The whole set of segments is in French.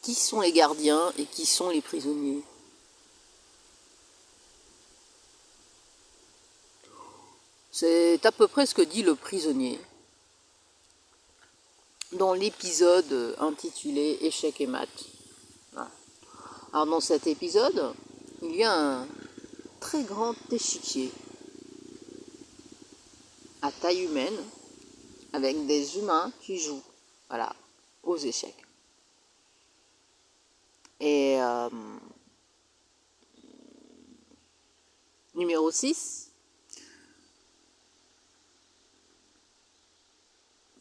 qui sont les gardiens et qui sont les prisonniers? C'est à peu près ce que dit le prisonnier dans l'épisode intitulé Échec et maths. Voilà. Alors dans cet épisode, il y a un très grand échiquier à taille humaine avec des humains qui jouent, voilà, aux échecs. Et numéro 6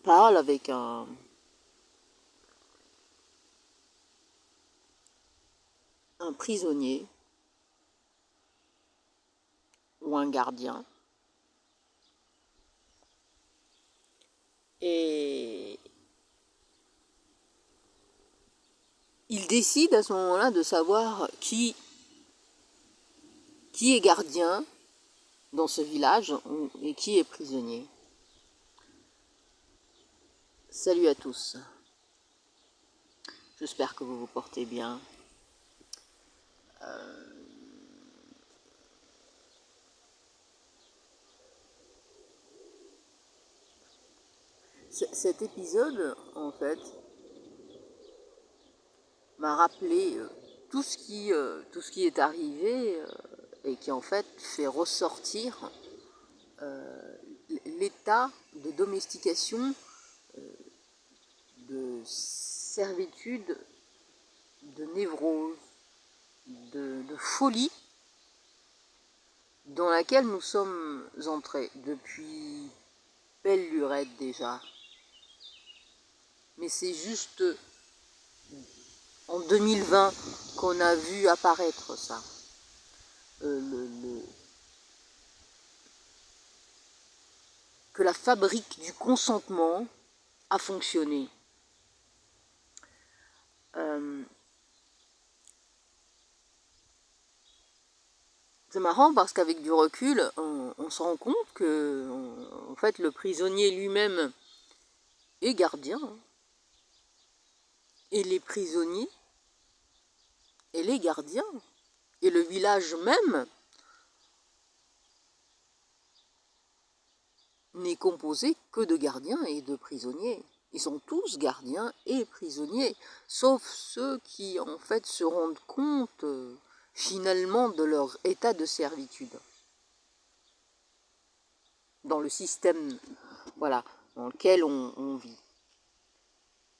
parle avec un prisonnier ou un gardien. Et il décide à ce moment-là de savoir qui est gardien dans ce village et qui est prisonnier. Salut à tous. J'espère que vous vous portez bien. Cet épisode, en fait, m'a rappelé tout ce qui est arrivé et qui, en fait, fait ressortir l'état de domestication, de servitude, de névrose, de folie dans laquelle nous sommes entrés depuis belle lurette déjà. Mais c'est juste en 2020 qu'on a vu apparaître ça. Que la fabrique du consentement a fonctionné. C'est marrant parce qu'avec du recul, on se rend compte que en fait, le prisonnier lui-même est gardien. Et les prisonniers, et les gardiens, et le village même n'est composé que de gardiens et de prisonniers. Ils sont tous gardiens et prisonniers, sauf ceux qui en fait se rendent compte finalement de leur état de servitude. Dans le système, voilà, dans lequel on vit.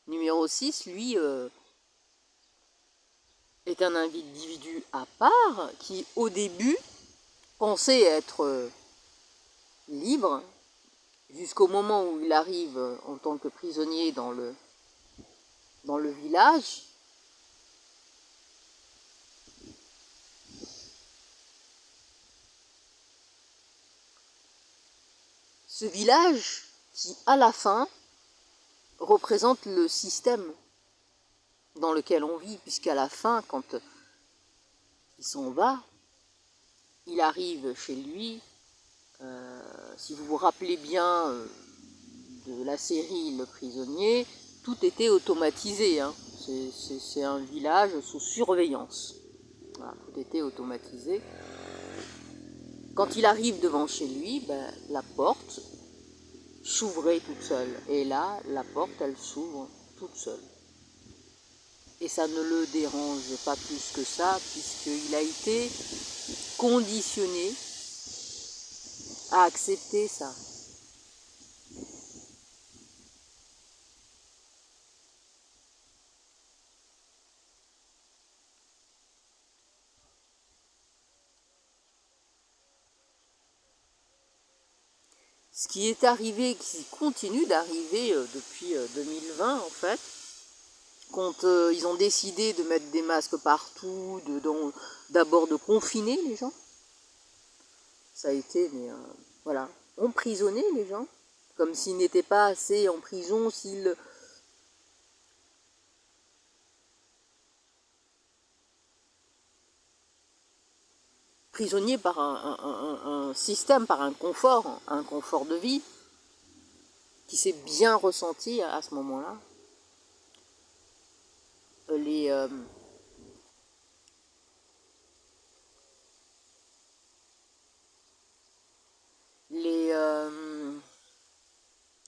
Numéro 6, lui, est un individu à part qui, au début, pensait être libre, jusqu'au moment où il arrive en tant que prisonnier dans le village. Ce village qui, à la fin, représente le système dans lequel on vit, puisqu'à la fin, quand il s'en va, il arrive chez lui, si vous vous rappelez bien de la série Le Prisonnier, tout était automatisé, hein. C'est un village sous surveillance. Voilà, tout était automatisé. Quand il arrive devant chez lui, la porte s'ouvrait toute seule. Et là, la porte, elle s'ouvre toute seule. Et ça ne le dérange pas plus que ça, puisqu'il a été conditionné à accepter ça. Ce qui est arrivé, qui continue d'arriver depuis 2020 en fait, quand ils ont décidé de mettre des masques partout, d'abord de confiner les gens, ça a été, voilà, emprisonner les gens, comme s'ils n'étaient pas assez en prison, s'ils... prisonniers par un système, par un confort de vie, qui s'est bien ressenti à ce moment-là. les...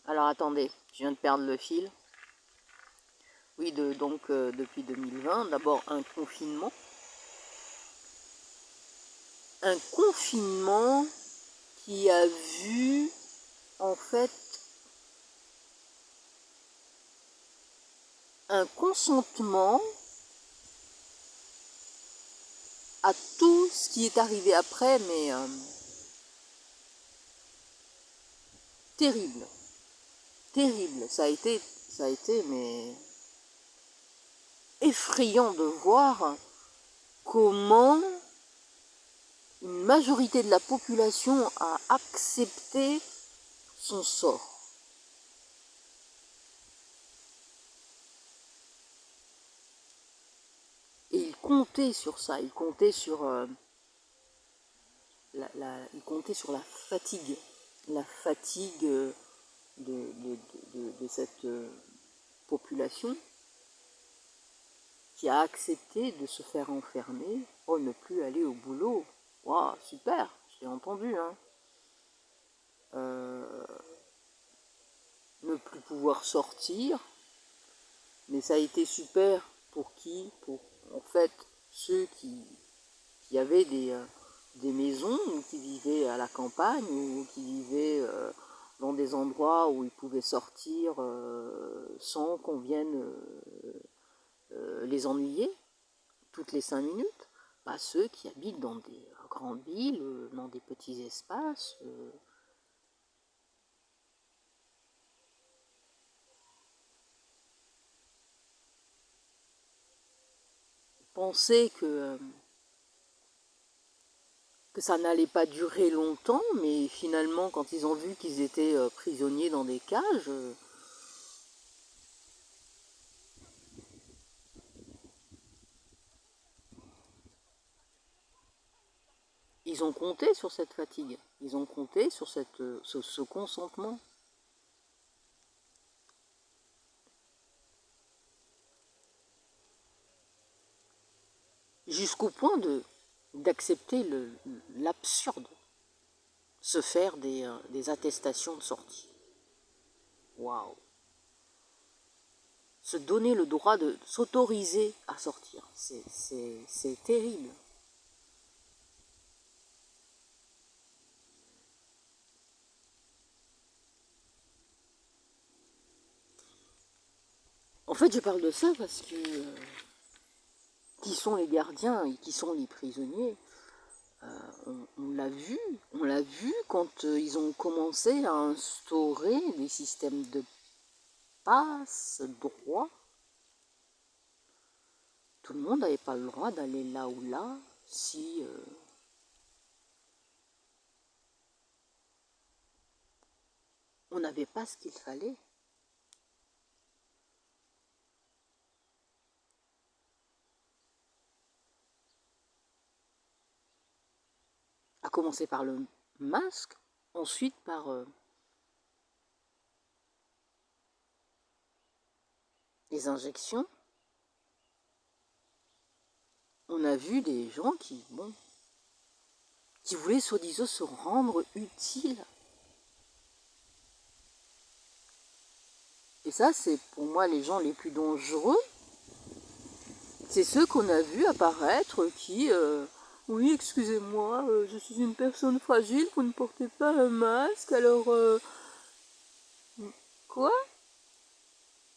alors attendez, je viens de perdre le fil. Oui, donc depuis 2020, d'abord un confinement. Un confinement qui a vu en fait un consentement à tout ce qui est arrivé après, mais terrible, terrible. Ça a été mais effrayant de voir comment une majorité de la population a accepté son sort. Et il comptait sur ça, il comptait sur, il comptait sur la fatigue de cette population qui a accepté de se faire enfermer pour ne plus aller au boulot. Waouh, super, j'ai entendu, hein. Ne plus pouvoir sortir, mais ça a été super pour qui? Pour en fait ceux qui avaient des maisons, ou qui vivaient à la campagne, ou qui vivaient dans des endroits où ils pouvaient sortir sans qu'on vienne les ennuyer toutes les 5 minutes. Pas ceux qui habitent dans des grandes villes, dans des petits espaces. Pensaient que ça n'allait pas durer longtemps, mais finalement, quand ils ont vu qu'ils étaient prisonniers dans des cages, ils ont compté sur cette fatigue, ils ont compté sur ce consentement. Jusqu'au point d'accepter l'absurde, se faire des attestations de sortie. Waouh! Se donner le droit de s'autoriser à sortir, c'est terrible. En fait, je parle de ça parce que qui sont les gardiens et qui sont les prisonniers, on l'a vu quand ils ont commencé à instaurer des systèmes de passe-droit. Tout le monde n'avait pas le droit d'aller là ou là si on n'avait pas ce qu'il fallait. À commencer par le masque, ensuite par les injections. On a vu des gens qui voulaient soi-disant se rendre utiles. Et ça, c'est pour moi les gens les plus dangereux. C'est ceux qu'on a vus apparaître qui... oui, excusez-moi, je suis une personne fragile, vous ne portez pas un masque, alors... Quoi?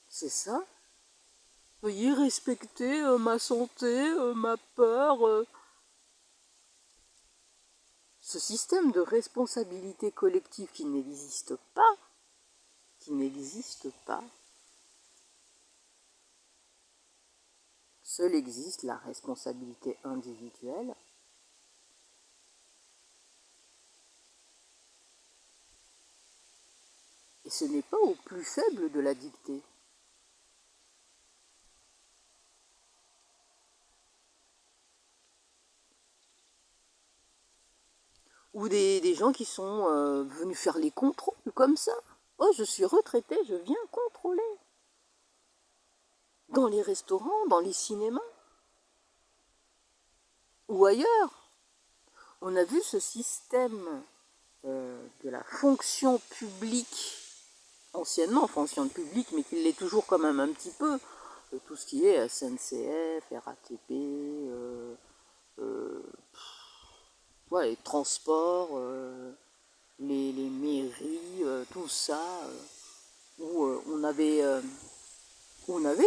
C'est ça? Veuillez respecter ma santé, ma peur. Ce système de responsabilité collective qui n'existe pas, seule existe la responsabilité individuelle. Et ce n'est pas au plus faible de la dicter. Ou des gens qui sont venus faire les contrôles comme ça. Oh, je suis retraité, je viens contrôler. dans les restaurants, dans les cinémas ou ailleurs. On a vu ce système de la fonction publique, anciennement fonction publique, mais qui l'est toujours quand même un petit peu, tout ce qui est SNCF, RATP, ouais, les transports, les mairies, tout ça, où on avait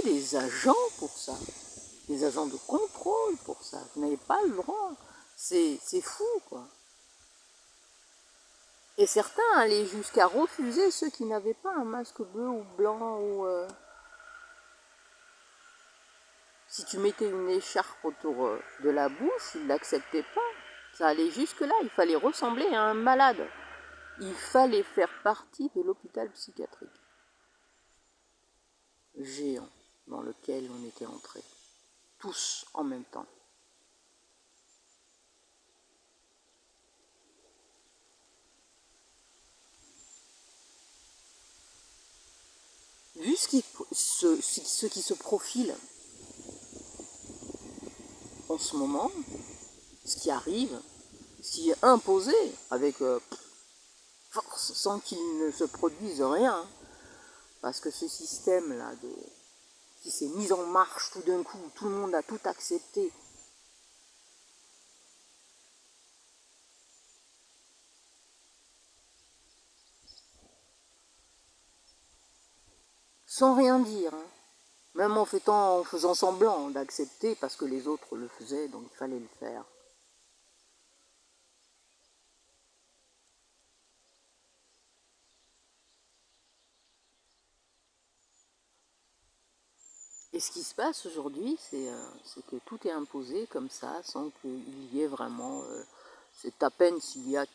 des agents pour ça, des agents de contrôle pour ça. Vous n'avez pas le droit. C'est fou, quoi. Et certains allaient jusqu'à refuser ceux qui n'avaient pas un masque bleu ou blanc ou si tu mettais une écharpe autour de la bouche, ils ne l'acceptaient pas. Ça allait jusque-là, il fallait ressembler à un malade. Il fallait faire partie de l'hôpital psychiatrique géant dans lequel on était entrés, tous en même temps. Vu ce qui se profile en ce moment, ce qui arrive, ce qui est imposé avec force, sans qu'il ne se produise rien, parce que ce système-là qui s'est mis en marche tout d'un coup, tout le monde a tout accepté, sans rien dire, hein. Même en faisant semblant d'accepter parce que les autres le faisaient, donc il fallait le faire. Et ce qui se passe aujourd'hui, c'est que tout est imposé comme ça, sans qu'il y ait vraiment... c'est à peine s'il y a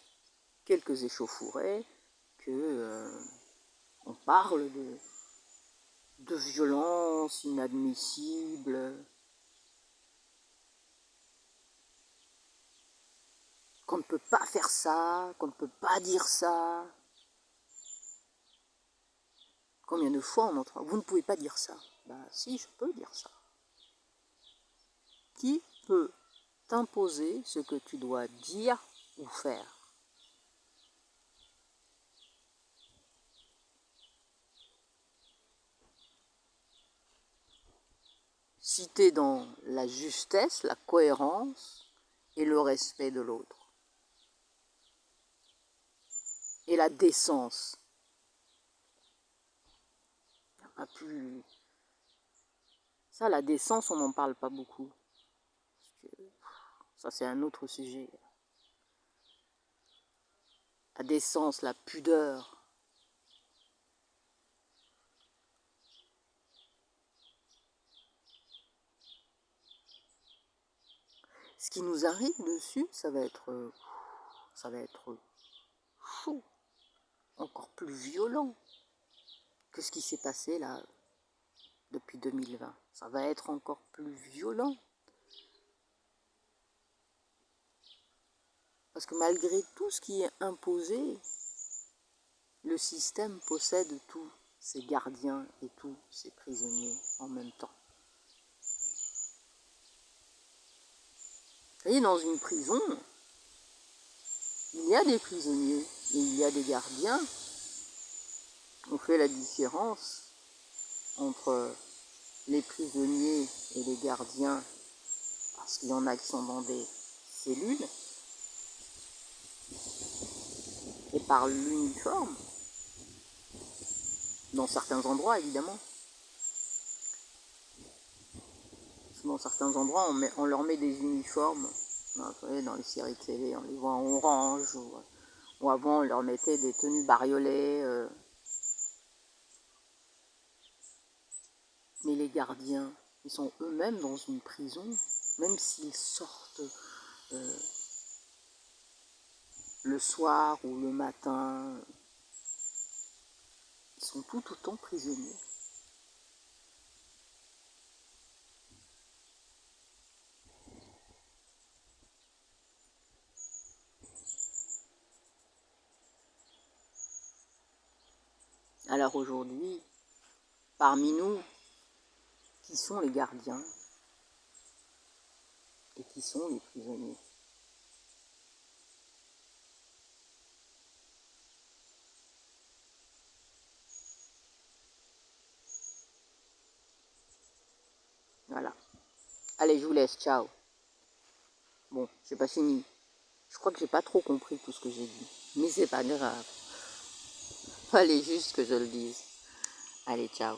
quelques échauffourées que on parle de violence inadmissible, qu'on ne peut pas faire ça, qu'on ne peut pas dire ça. Combien de fois on entend « Vous ne pouvez pas dire ça ». Ben si, je peux dire ça. Qui peut t'imposer ce que tu dois dire ou faire? Si tu es dans la justesse, la cohérence et le respect de l'autre. Et la décence. Pas plus... Ça, la décence, on n'en parle pas beaucoup. Parce que ça, c'est un autre sujet. La décence, la pudeur. Ce qui nous arrive dessus, ça va être fou, encore plus violent que ce qui s'est passé là depuis 2020. Ça va être encore plus violent. Parce que malgré tout ce qui est imposé, le système possède tous ses gardiens et tous ses prisonniers en même temps. Vous voyez, dans une prison, il y a des prisonniers et il y a des gardiens. On fait la différence entre les prisonniers et les gardiens, parce qu'il y en a qui sont dans des cellules, et par l'uniforme, dans certains endroits évidemment. Dans certains endroits, on leur met des uniformes. Dans les séries de télé, on les voit en orange, ou avant on leur mettait des tenues bariolées. Mais les gardiens, ils sont eux-mêmes dans une prison, même s'ils sortent le soir ou le matin, ils sont tout autant prisonniers. Alors aujourd'hui, parmi nous, qui sont les gardiens et qui sont les prisonniers. Voilà. Allez, je vous laisse, ciao. Bon, j'ai pas fini. Je crois que j'ai pas trop compris tout ce que j'ai dit. Mais c'est pas grave. Fallait juste que je le dise. Allez, ciao.